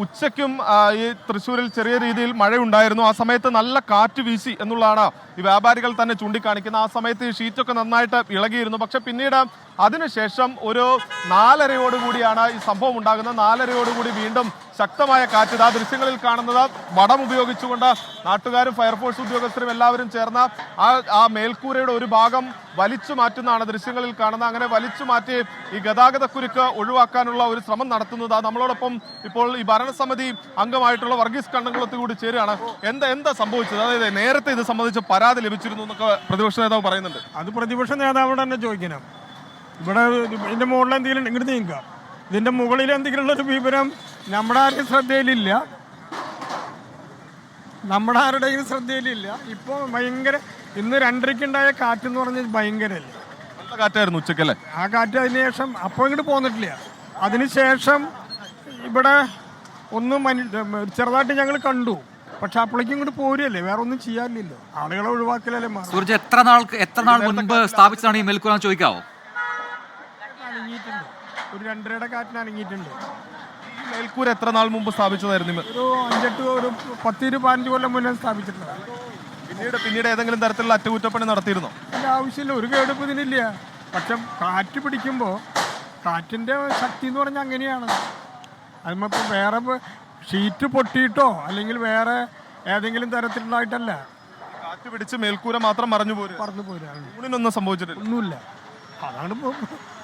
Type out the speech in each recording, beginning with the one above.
ഉച്ചയ്ക്കും ഈ തൃശ്ശൂരിൽ ചെറിയ രീതിയിൽ മഴയുണ്ടായിരുന്നു. ആ സമയത്ത് നല്ല കാറ്റ് വീശി എന്നുള്ളതാണ് ഈ വ്യാപാരികൾ തന്നെ ചൂണ്ടിക്കാണിക്കുന്നത്. ആ സമയത്ത് ഈ ഷീറ്റൊക്കെ നന്നായിട്ട് ഇളകിയിരുന്നു. പക്ഷെ പിന്നീട് അതിനുശേഷം ഒരു 4:30യോടുകൂടിയാണ് ഈ സംഭവം ഉണ്ടാകുന്നത്. 4:30യോടുകൂടി വീണ്ടും ശക്തമായ കാറ്റ്. ആ ദൃശ്യങ്ങളിൽ കാണുന്നത് വടം ഉപയോഗിച്ചുകൊണ്ട് നാട്ടുകാരും ഫയർഫോഴ്സ് ഉദ്യോഗസ്ഥരും എല്ലാവരും ചേർന്ന് ആ മേൽക്കൂരയുടെ ഒരു ഭാഗം വലിച്ചു മാറ്റുന്നതാണ് ദൃശ്യങ്ങളിൽ കാണുന്നത്. അങ്ങനെ വലിച്ചു മാറ്റി ഈ ഗതാഗതക്കുരുക്ക് ഒഴിവാക്കാനുള്ള ഒരു ശ്രമം നടത്തുന്നത്. നമ്മളോടൊപ്പം ഇപ്പോൾ ഈ ഭരണസമിതി അംഗമായിട്ടുള്ള വർഗീസ് കണ്ണംകുളത്ത് കൂടി ചേരുകയാണ്. എന്താ സംഭവിച്ചത്? അതായത് നേരത്തെ ഇത് സംബന്ധിച്ച് പരാതി ലഭിച്ചിരുന്നു എന്നൊക്കെ പ്രതിപക്ഷ നേതാവ് പറയുന്നുണ്ട്. അത് പ്രതിപക്ഷ നേതാവോട് തന്നെ ചോദിക്കണം. ഇവിടെ ഇതിന്റെ മുകളിൽ എന്തെങ്കിലും ഇങ്ങോട്ട് നീങ്ങുക, ഇതിന്റെ മുകളിൽ എന്തെങ്കിലും ഉള്ളൊരു വിവരം നമ്മുടെ ആരുടെയും ശ്രദ്ധയിലില്ല. നമ്മുടെ ആരുടെയും ശ്രദ്ധയിലില്ല. ഇപ്പോൾ ഭയങ്കര ഇന്ന് 2:30 ഉണ്ടായ കാറ്റെന്ന് പറഞ്ഞാൽ ഭയങ്കരല്ലേ, നല്ല കാറ്റായിരുന്നു ഉച്ചക്കല്ലേ? ആ കാറ്റ് അതിന് ശേഷം അപ്പോൾ ഇങ്ങോട്ട് പോന്നിട്ടില്ല. അതിനുശേഷം ഇവിടെ ഒന്നും ചെറുതായിട്ട് ഞങ്ങൾ കണ്ടു. പക്ഷെ അപ്പോഴേക്കും ഇങ്ങോട്ട് പോരുകയല്ലേ, വേറെ ഒന്നും ചെയ്യാനില്ലല്ലോ. ആളുകളെ ഒഴിവാക്കലല്ലേ. സൂരജ് എത്ര നാൾ മുൻപ് സ്ഥാപിച്ചതാണ് ഈ മേൽക്കൂര ചോദിക്കാവോ? അനങ്ങിയിട്ടുണ്ട്, ഒരു 2:30യുടെ കാറ്റിന് അനങ്ങിയിട്ടുണ്ട്. ഈ മേൽക്കൂര എത്ര നാൾ മുമ്പ് സ്ഥാപിച്ചതായിരുന്നു? ഒരു 10-15 കൊല്ലം മുന്നേ സ്ഥാപിച്ചിട്ടുണ്ട്. പിന്നീട് ഏതെങ്കിലും തരത്തിലുള്ള അറ്റകുറ്റപ്പണി നടത്തിയിരുന്നോ? അതിൻ്റെ ആവശ്യമില്ല, ഒരു കേടുപ്പ് ഇതിനില്ല. പക്ഷെ കാറ്റ് പിടിക്കുമ്പോൾ കാറ്റിൻ്റെ ശക്തി എന്ന് പറഞ്ഞാൽ അങ്ങനെയാണ്. അതിപ്പോൾ വേറെ ഷീറ്റ് പൊട്ടിയിട്ടോ അല്ലെങ്കിൽ വേറെ ഏതെങ്കിലും തരത്തിലുള്ളതായിട്ടല്ല. കാറ്റ് പിടിച്ച് മേൽക്കൂര മാത്രം പറന്നു പോരാണ്. ൂണിനൊന്നും സംഭവിച്ചിട്ടില്ല, ഒന്നുമില്ല. അതാണ് ഇപ്പോൾ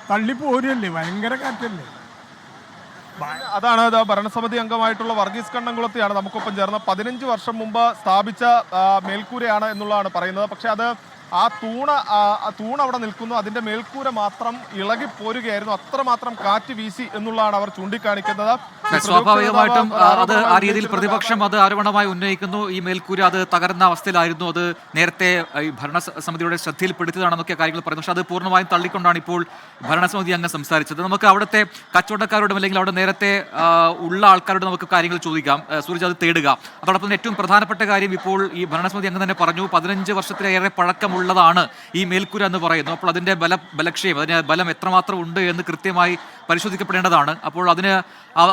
തള്ളി പോരുകയല്ലേ, ഭയങ്കര കാറ്റല്ലേ. അതാണ് ഭരണസമിതി അംഗമായിട്ടുള്ള വർഗീസ് കണ്ണംകുളത്തെയാണ് നമുക്കൊപ്പം ചേർന്ന് 15 വർഷം മുമ്പ് സ്ഥാപിച്ച മേൽക്കൂരയാണ് എന്നുള്ളതാണ് പറയുന്നത്. പക്ഷെ അത് ആ തൂണ് അവിടെ നിൽക്കുന്നു, അതിന്റെ മേൽക്കൂര മാത്രം ഇളകി പോരുകയായിരുന്നു. അത്രമാത്രം കാറ്റ് വീശി എന്നുള്ളതാണ് അവർ ചൂണ്ടിക്കാണിക്കുന്നത്. സ്വാഭാവികമായിട്ടും അത് ആ രീതിയിൽ പ്രതിപക്ഷം അത് ആരോപണമായി ഉന്നയിക്കുന്നു. ഈ മേൽക്കൂര അത് തകർന്ന അവസ്ഥയിലായിരുന്നു, അത് നേരത്തെ ഈ ഭരണസമിതിയുടെ ശ്രദ്ധയിൽപ്പെടുത്തിയതാണെന്നൊക്കെ കാര്യങ്ങൾ പറയുന്നു. പക്ഷെ അത് പൂർണ്ണമായും തള്ളിക്കൊണ്ടാണ് ഇപ്പോൾ ഭരണസമിതി അംഗം സംസാരിച്ചത്. നമുക്ക് അവിടുത്തെ കച്ചവടക്കാരോടും അല്ലെങ്കിൽ അവിടെ നേരത്തെ ഉള്ള ആൾക്കാരോട് നമുക്ക് കാര്യങ്ങൾ ചോദിക്കാം. സൂരജ് അത് തേടുക. അതോടൊപ്പം തന്നെ ഏറ്റവും പ്രധാനപ്പെട്ട കാര്യം ഇപ്പോൾ ഈ ഭരണസമിതി അംഗം തന്നെ പറഞ്ഞു, 15 വർഷത്തിലേറെ പഴക്കമുള്ളതാണ് ഈ മേൽക്കൂര എന്ന് പറയുന്നു. അപ്പോൾ അതിന്റെ ബലക്ഷയം, അതിന് ബലം എത്രമാത്രം ഉണ്ട് എന്ന് കൃത്യമായി പരിശോധിക്കപ്പെടേണ്ടതാണ്. അപ്പോൾ അതിന്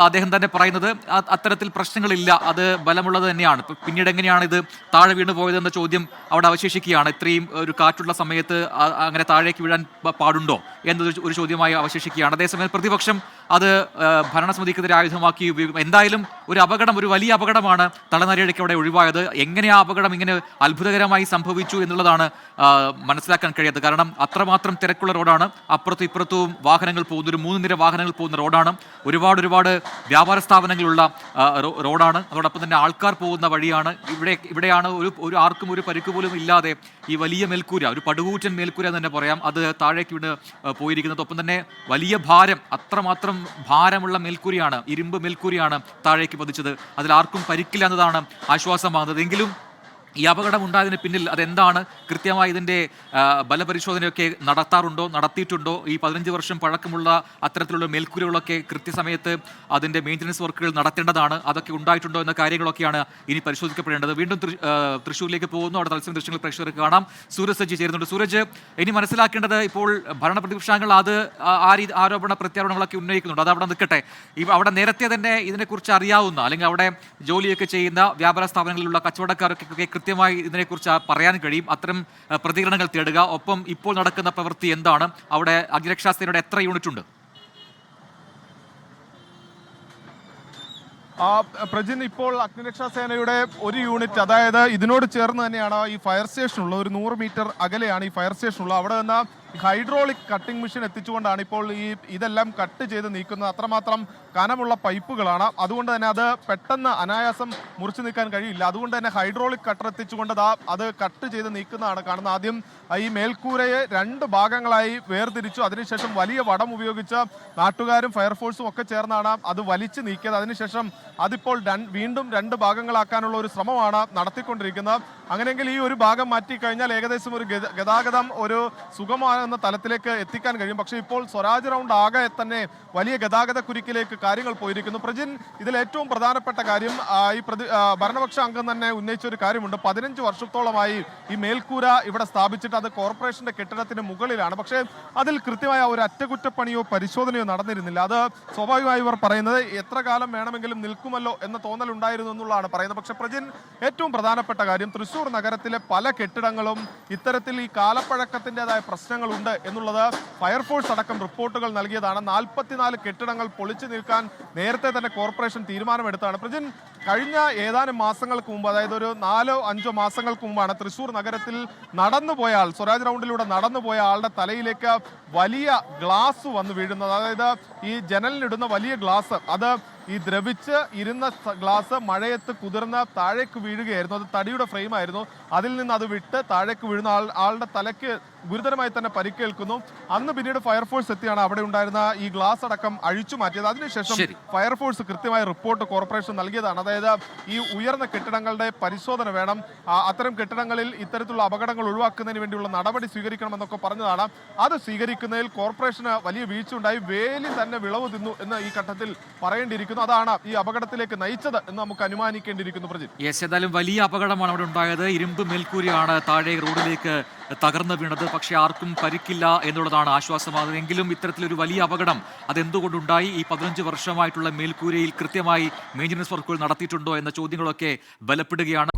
അദ്ദേഹം തന്നെ പറയുന്നത് അത്തരത്തിൽ പ്രശ്നങ്ങളില്ല, അത് ബലമുള്ളത് തന്നെയാണ്. പിന്നീട് എങ്ങനെയാണ് ഇത് താഴെ വീണ് പോയതെന്ന ചോദ്യം അവിടെ അവശേഷിക്കുകയാണ്. ഇത്രയും ഒരു കാറ്റുള്ള സമയത്ത് അങ്ങനെ താഴേക്ക് വീഴാൻ പാടുണ്ടോ എന്നൊരു ചോദ്യമായി അവശേഷിക്കുകയാണ്. അതേസമയം പ്രതിപക്ഷം അത് ഭരണസമിതിക്കെതിരെ ആയുധമാക്കി എന്തായാലും ഒരു അപകടം, ഒരു വലിയ അപകടമാണ് തലനരയിലേക്ക് അവിടെ ഒഴിവായത്. എങ്ങനെ ആ അപകടം ഇങ്ങനെ അത്ഭുതകരമായി സംഭവിച്ചു എന്നുള്ളതാണ് മനസ്സിലാക്കാൻ കഴിയാത്തത്. കാരണം അത്രമാത്രം തിരക്കുള്ള റോഡാണ്, അപ്പുറത്തും ഇപ്പുറത്തും വാഹനങ്ങൾ പോകുന്ന, ഒരു 3 നിര വാഹനങ്ങൾ പോകുന്ന റോഡാണ്, ഒരുപാട് വ്യാപാര സ്ഥാപനങ്ങളുള്ള റോഡാണ്, അതോടൊപ്പം തന്നെ ആൾക്കാർ പോകുന്ന വഴിയാണ്. ഇവിടെയാണ് ഒരു ആർക്കും ഒരു പരിക്ക് പോലും ഇല്ലാതെ ഈ വലിയ മേൽക്കൂര, ഒരു പടുകൂറ്റൻ മേൽക്കൂര എന്ന് തന്നെ പറയാം, അത് താഴേക്ക് വീണ് പോയിരിക്കുന്നത്. ഒപ്പം തന്നെ വലിയ ഭാരം, അത്രമാത്രം ഭാരമുള്ള മേൽക്കൂരയാണ്, ഇരുമ്പ് മേൽക്കൂരയാണ് താഴേക്ക് പതിച്ചത്. അതിൽ ആർക്കും പരിക്കില്ല എന്നതാണ് ആശ്വാസമാകുന്നത്. എങ്കിലും ഈ അപകടം ഉണ്ടായതിന് പിന്നിൽ അതെന്താണ്, കൃത്യമായി ഇതിൻ്റെ ബലപരിശോധനയൊക്കെ നടത്തിയിട്ടുണ്ടോ? ഈ 15 വർഷം പഴക്കമുള്ള അത്തരത്തിലുള്ള മേൽക്കൂരകളൊക്കെ കൃത്യസമയത്ത് അതിൻ്റെ മെയിൻ്റനൻസ് വർക്കുകൾ നടത്തേണ്ടതാണ്. അതൊക്കെ ഉണ്ടായിട്ടുണ്ടോ എന്ന കാര്യങ്ങളൊക്കെയാണ് ഇനി പരിശോധിക്കപ്പെടേണ്ടത്. വീണ്ടും തൃശ്ശൂരിലേക്ക് പോകുന്നു, അവിടെ തത്സമയ ദൃശ്യങ്ങൾ പ്രേക്ഷകർക്ക് കാണാം. സൂരജ് സജ്ജി ചേരുന്നുണ്ട്. സൂരജ്, ഇനി മനസ്സിലാക്കേണ്ടത് ഇപ്പോൾ ഭരണപ്രതിപക്ഷങ്ങൾ അത് ആരോപണ പ്രത്യാരോപണങ്ങളൊക്കെ ഉന്നയിക്കുന്നുണ്ട്, അത് അവിടെ നിൽക്കട്ടെ. അവിടെ നേരത്തെ തന്നെ ഇതിനെക്കുറിച്ച് അറിയാവുന്ന അല്ലെങ്കിൽ അവിടെ ജോലിയൊക്കെ ചെയ്യുന്ന വ്യാപാര സ്ഥാപനങ്ങളിലുള്ള കച്ചവടക്കാരൊക്കെ കൃത്യമായി ഇതിനെക്കുറിച്ച് പറയാൻ കഴിയും. അത്തരം പ്രതികരണങ്ങൾ തേടുക. ഒപ്പം ഇപ്പോൾ നടക്കുന്ന പ്രവൃത്തി എന്താണ്? അവിടെ അഗ്നിരക്ഷാസേനയുടെ എത്ര യൂണിറ്റ് ഉണ്ട്? പ്രജിൻ, ഇപ്പോൾ അഗ്നിരക്ഷാസേനയുടെ ഒരു യൂണിറ്റ്, അതായത് ഇതിനോട് ചേർന്ന് തന്നെയാണ് ഈ ഫയർ സ്റ്റേഷനുള്ള, ഒരു 100 മീറ്റർ അകലെയാണ് ഈ ഫയർ സ്റ്റേഷനുള്ള. അവിടെ നിന്ന് ഹൈഡ്രോളിക് കട്ടിംഗ് മെഷീൻ എത്തിച്ചുകൊണ്ടാണ് ഇപ്പോൾ ഇതെല്ലാം കട്ട് ചെയ്ത് നീക്കുന്നത്. അത്രമാത്രം കനമുള്ള പൈപ്പുകളാണ്, അതുകൊണ്ട് തന്നെ അത് പെട്ടെന്ന് അനായാസം മുറിച്ചു നീക്കാൻ കഴിയില്ല. അതുകൊണ്ട് തന്നെ ഹൈഡ്രോളിക് കട്ടർ എത്തിച്ചുകൊണ്ട് അത് കട്ട് ചെയ്ത് നീക്കുന്നതാണ് കാണുന്നത്. ആദ്യം ഈ മേൽക്കൂരയെ 2 ഭാഗങ്ങളായി വേർതിരിച്ചു, അതിനുശേഷം വലിയ വടം ഉപയോഗിച്ച് നാട്ടുകാരും ഫയർഫോഴ്സും ഒക്കെ ചേർന്നാണ് അത് വലിച്ചു നീക്കിയത്. അതിനുശേഷം അതിപ്പോൾ വീണ്ടും 2 ഭാഗങ്ങളാക്കാനുള്ള ഒരു ശ്രമമാണ് നടത്തിക്കൊണ്ടിരിക്കുന്നത്. അങ്ങനെയെങ്കിൽ ഈ ഒരു ഭാഗം മാറ്റി കഴിഞ്ഞാൽ ഏകദേശം ഒരു ഗതാഗതം ഒരു സുഗമമാകുന്ന തലത്തിലേക്ക് എത്തിക്കാൻ കഴിയും. പക്ഷേ ഇപ്പോൾ സ്വരാജ് റൗണ്ട് ആകെ തന്നെ വലിയ ഗതാഗത കുരുക്കിലേക്ക് കാര്യങ്ങൾ പോയിരിക്കുന്നു. പ്രജിൻ, ഇതിൽ ഏറ്റവും പ്രധാനപ്പെട്ട കാര്യം ഈ ഭരണപക്ഷ അംഗം തന്നെ ഉന്നയിച്ച ഒരു കാര്യമുണ്ട്. 15 വർഷത്തോളമായി ഈ മേൽക്കൂര ഇവിടെ സ്ഥാപിച്ചിട്ട് അത് കോർപ്പറേഷന്റെ കെട്ടിടത്തിന് മുകളിലാണ്. പക്ഷേ അതിൽ കൃത്യമായ ഒരു അറ്റകുറ്റപ്പണിയോ പരിശോധനയോ നടന്നിരുന്നില്ല. അത് സ്വാഭാവികമായി ഇവർ പറയുന്നത് എത്ര കാലം വേണമെങ്കിലും നിൽക്കുമല്ലോ എന്ന തോന്നലുണ്ടായിരുന്നു എന്നുള്ളതാണ് പറയുന്നത്. പക്ഷേ പ്രജിൻ, ഏറ്റവും പ്രധാനപ്പെട്ട കാര്യം തൃശ്ശൂർ നഗരത്തിലെ പല കെട്ടിടങ്ങളും ഇത്തരത്തിൽ ഈ കാലപ്പഴക്കത്തിൻ്റെതായ പ്രശ്നങ്ങളുണ്ട് എന്നുള്ളത് ഫയർഫോഴ്സ് അടക്കം റിപ്പോർട്ടുകൾ നൽകിയതാണ്. 44 കെട്ടിടങ്ങൾ പൊളിച്ചു നീക്കാൻ നേരത്തെ തന്നെ കോർപ്പറേഷൻ തീരുമാനമെടുത്താണ്. പ്രജിൻ, കഴിഞ്ഞ ഏതാനും മാസങ്ങൾക്ക് മുമ്പ്, അതായത് ഒരു 4-5 മാസങ്ങൾക്ക് മുമ്പാണ് തൃശ്ശൂർ നഗരത്തിൽ നടന്നുപോയ ആൾ, സ്വരാജ് റൗണ്ടിലൂടെ നടന്നുപോയ ആളുടെ തലയിലേക്ക് വലിയ ഗ്ലാസ് വന്ന് വീഴുന്നത്. അതായത് ഈ ജനലിനിടുന്ന വലിയ ഗ്ലാസ്, അത് ഈ ദ്രവിച്ച് ഇരുന്ന ഗ്ലാസ് മഴയത്ത് കുതിർന്ന് താഴേക്ക് വീഴുകയായിരുന്നു. അത് തടിയുടെ ഫ്രെയിമായിരുന്നു. അതിൽ നിന്ന് അത് വിട്ട് താഴേക്ക് വീഴുന്ന ആളുടെ തലയ്ക്ക് ഗുരുതരമായി തന്നെ പരിക്കേൽക്കുന്നു. അന്ന് പിന്നീട് ഫയർഫോഴ്സ് എത്തിയാണ് അവിടെ ഉണ്ടായിരുന്ന ഈ ഗ്ലാസ് അടക്കം അഴിച്ചു മാറ്റിയത്. അതിനുശേഷം ഫയർഫോഴ്സ് കൃത്യമായ റിപ്പോർട്ട് കോർപ്പറേഷൻ നൽകിയതാണ്. അതായത് ഈ ഉയർന്ന കെട്ടിടങ്ങളുടെ പരിശോധന വേണം, അത്തരം കെട്ടിടങ്ങളിൽ ഇത്തരത്തിലുള്ള അപകടങ്ങൾ ഒഴിവാക്കുന്നതിന് വേണ്ടിയുള്ള നടപടി സ്വീകരിക്കണമെന്നൊക്കെ പറഞ്ഞതാണ്. അത് സ്വീകരിക്കുന്നതിൽ കോർപ്പറേഷന് വലിയ വീഴ്ച ഉണ്ടായി. വേലി തന്നെ വിളവ് തിന്നു എന്ന് ഈ ഘട്ടത്തിൽ പറയേണ്ടിയിരിക്കുന്നു. അതാണ് ഈ അപകടത്തിലേക്ക് നയിച്ചത് എന്ന് നമുക്ക് അനുമാനിക്കേണ്ടിയിരിക്കുന്നു. പ്രജിൻ, ഏതായാലും വലിയ അപകടമാണ് അവിടെ ഉണ്ടായത്. ഇരുമ്പ് മേൽക്കൂരയാണ് താഴെ റോഡിലേക്ക് തകർന്നു വീണത്. പക്ഷേ ആർക്കും പരിക്കില്ല എന്നുള്ളതാണ് ആശ്വാസമാകുന്നത്. എങ്കിലും ഇത്തരത്തിലൊരു വലിയ അപകടം അതെന്തുകൊണ്ടുണ്ടായി? ഈ 15 വർഷമായിട്ടുള്ള മേൽക്കൂരയിൽ കൃത്യമായി മെയിൻ്റനൻസ് വർക്കുകൾ നടത്തിയിട്ടുണ്ടോ എന്ന ചോദ്യങ്ങളൊക്കെ ബലപ്പെടുകയാണ്.